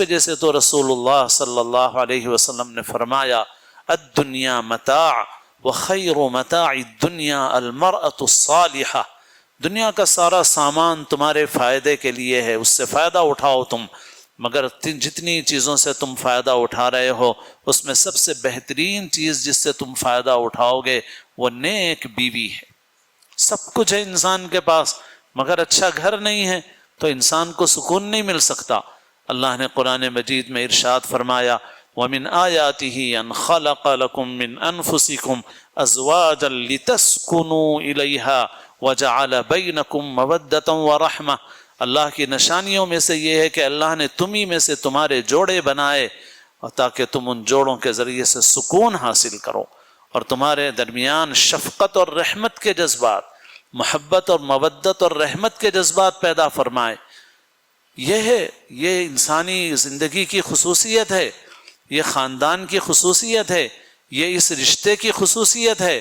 وجہ سے تو رسول اللہ صلی اللہ علیہ وسلم نے فرمایا الدنیا متاع وخیر متاع الدنیا المرأة الصالحہ، دنیا کا سارا سامان تمہارے فائدے کے لیے ہے، اس سے فائدہ اٹھاؤ تم، مگر جتنی چیزوں سے تم فائدہ اٹھا رہے ہو اس میں سب سے بہترین چیز جس سے تم فائدہ اٹھاؤ گے وہ نیک بیوی ہے۔ سب کچھ ہے انسان کے پاس مگر اچھا گھر نہیں ہے تو انسان کو سکون نہیں مل سکتا۔ اللہ نے قرآن مجید میں ارشاد فرمایا وَمِنْ آيَاتِهِ أَنْ خَلَقَ لَكُم مِّنْ أَنفُسِكُمْ أَزْوَاجًا لِتَسْكُنُوا إِلَيْهَا وَجَعَلَ بَيْنَكُم مَّوَدَّةً وَرَحْمَةً، اللہ کی نشانیوں میں سے یہ ہے کہ اللہ نے تمہیں میں سے تمہارے جوڑے بنائے تاکہ تم ان جوڑوں کے ذریعے سے سکون حاصل کرو اور تمہارے درمیان شفقت اور رحمت کے جذبات، محبت اور مودت اور رحمت کے جذبات پیدا فرمائے۔ یہ انسانی زندگی کی خصوصیت ہے، یہ خاندان کی خصوصیت ہے، یہ اس رشتے کی خصوصیت ہے۔